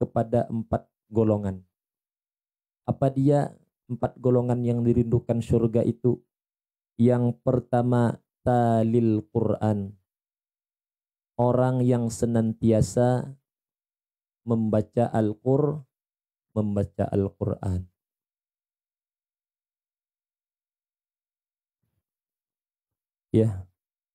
kepada 4 golongan. Apa dia 4 golongan yang dirindukan surga itu? Yang pertama, talil Quran. Orang yang senantiasa membaca Al-Quran. Ya,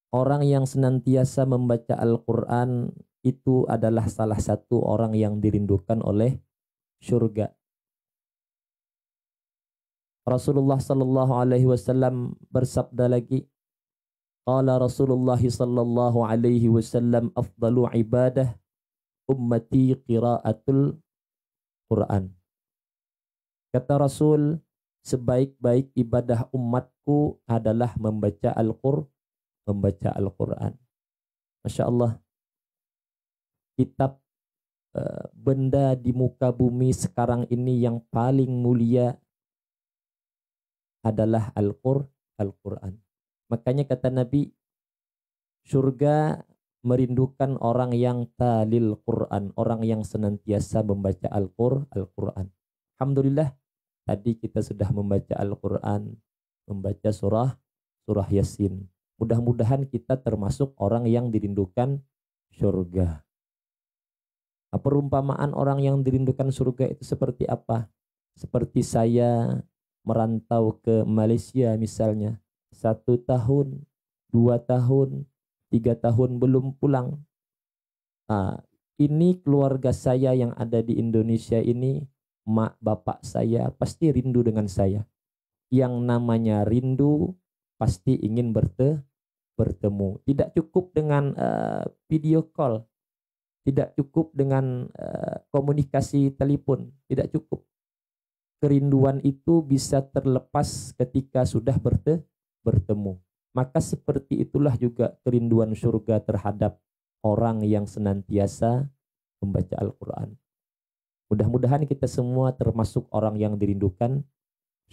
orang yang senantiasa membaca Al-Quran itu adalah salah satu orang yang dirindukan oleh surga. Rasulullah sallallahu alaihi wasallam bersabda lagi, qala Rasulullah sallallahu alaihi wasallam, afdalu ibadah ummati qiraatul Quran. Kata Rasul, sebaik-baik ibadah umatku adalah membaca Al-Quran. Masya Allah. Kitab benda di muka bumi sekarang ini yang paling mulia adalah Al-Quran. Makanya kata Nabi, surga merindukan orang yang talil Quran, orang yang senantiasa membaca Al-Quran. Alhamdulillah, tadi kita sudah membaca Al-Quran, membaca surah Yasin. Mudah-mudahan kita termasuk orang yang dirindukan surga. Nah, perumpamaan orang yang dirindukan surga itu seperti apa? Seperti saya merantau ke Malaysia misalnya, 1 tahun, 2 tahun, 3 tahun belum pulang. Ini keluarga saya yang ada di Indonesia ini, mak bapak saya pasti rindu dengan saya. Yang namanya rindu pasti ingin bertemu. Tidak cukup dengan video call, tidak cukup dengan komunikasi telepon, tidak cukup. Kerinduan itu bisa terlepas ketika sudah bertemu. Maka seperti itulah juga kerinduan surga terhadap orang yang senantiasa membaca Al-Quran. Mudah-mudahan kita semua termasuk orang yang dirindukan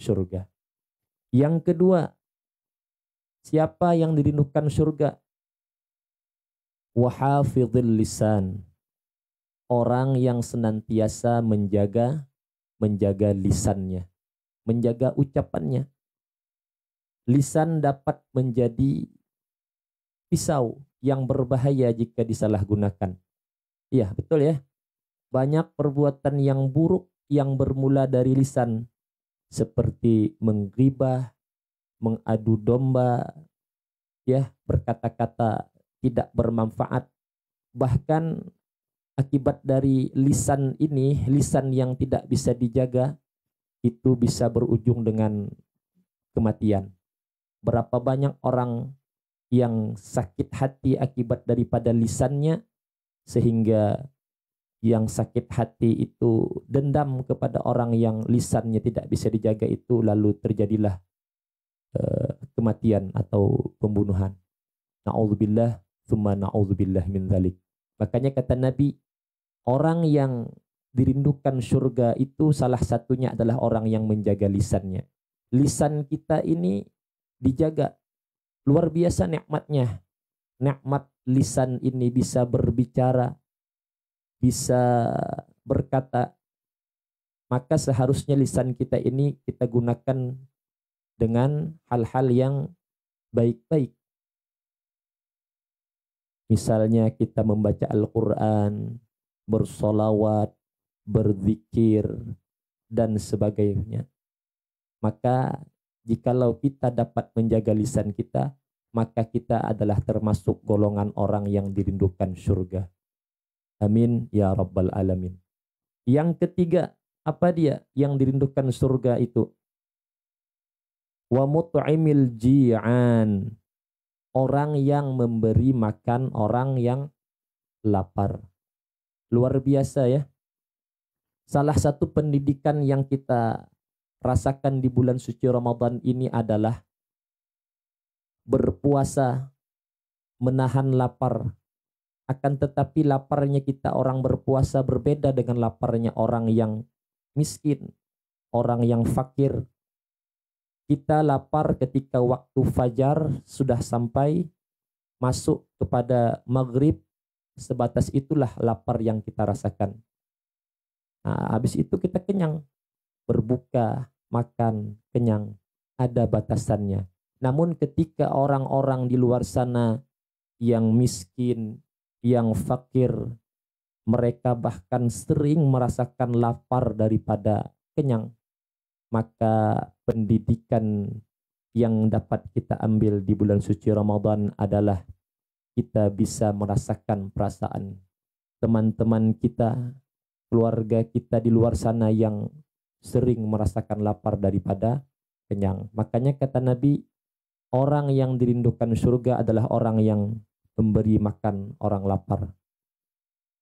surga. Yang kedua, siapa yang dirindukan surga? Wahafidhil lisan. Orang yang senantiasa menjaga lisannya, menjaga ucapannya. Lisan dapat menjadi pisau yang berbahaya jika disalahgunakan. Iya, betul ya. Banyak perbuatan yang buruk yang bermula dari lisan, seperti menggibah, mengadu domba, ya, berkata-kata tidak bermanfaat. Bahkan akibat dari lisan ini, lisan yang tidak bisa dijaga, itu bisa berujung dengan kematian. Berapa banyak orang yang sakit hati akibat daripada lisannya, sehingga yang sakit hati itu dendam kepada orang yang lisannya tidak bisa dijaga itu, lalu terjadilah kematian atau pembunuhan. Na'udzubillah, tsumma na'udzubillah min dzalik. Makanya kata Nabi, orang yang dirindukan surga itu salah satunya adalah orang yang menjaga lisannya. Lisan kita ini dijaga. Luar biasa nikmatnya. Nikmat lisan ini bisa berbicara, bisa berkata. Maka seharusnya lisan kita ini kita gunakan dengan hal-hal yang baik-baik. Misalnya kita membaca Al-Quran, bersolawat, berzikir, dan sebagainya. Maka jikalau kita dapat menjaga lisan kita, maka kita adalah termasuk golongan orang yang dirindukan surga. Amin ya rabbal alamin. Yang ketiga, apa dia yang dirindukan surga itu? Wa mut'imil ji'an. Orang yang memberi makan orang yang lapar. Luar biasa ya. Salah satu pendidikan yang kita rasakan di bulan suci Ramadan ini adalah berpuasa, menahan lapar. Akan tetapi laparnya kita orang berpuasa berbeda dengan laparnya orang yang miskin, orang yang fakir. Kita lapar ketika waktu fajar sudah sampai, masuk kepada maghrib, sebatas itulah lapar yang kita rasakan. Habis itu kita kenyang, berbuka, makan, kenyang, ada batasannya. Namun ketika orang-orang di luar sana yang miskin, yang fakir, mereka bahkan sering merasakan lapar daripada kenyang, maka pendidikan yang dapat kita ambil di bulan suci Ramadan adalah kita bisa merasakan perasaan teman-teman kita, keluarga kita di luar sana yang sering merasakan lapar daripada kenyang. Makanya kata Nabi, orang yang dirindukan surga adalah orang yang memberi makan orang lapar.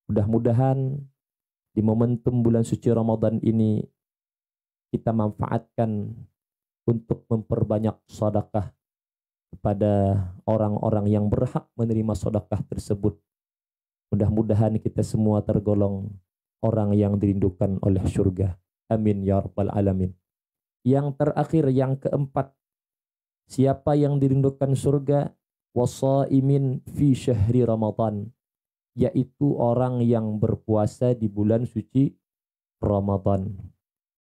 Mudah-mudahan di momentum bulan suci Ramadan ini kita manfaatkan untuk memperbanyak sedekah kepada orang-orang yang berhak menerima sedekah tersebut. Mudah-mudahan kita semua tergolong orang yang dirindukan oleh surga. Amin ya rabbal alamin. Yang terakhir, yang keempat, siapa yang dirindukan surga? Wasaimin fi syahri Ramadan, yaitu orang yang berpuasa di bulan suci Ramadan.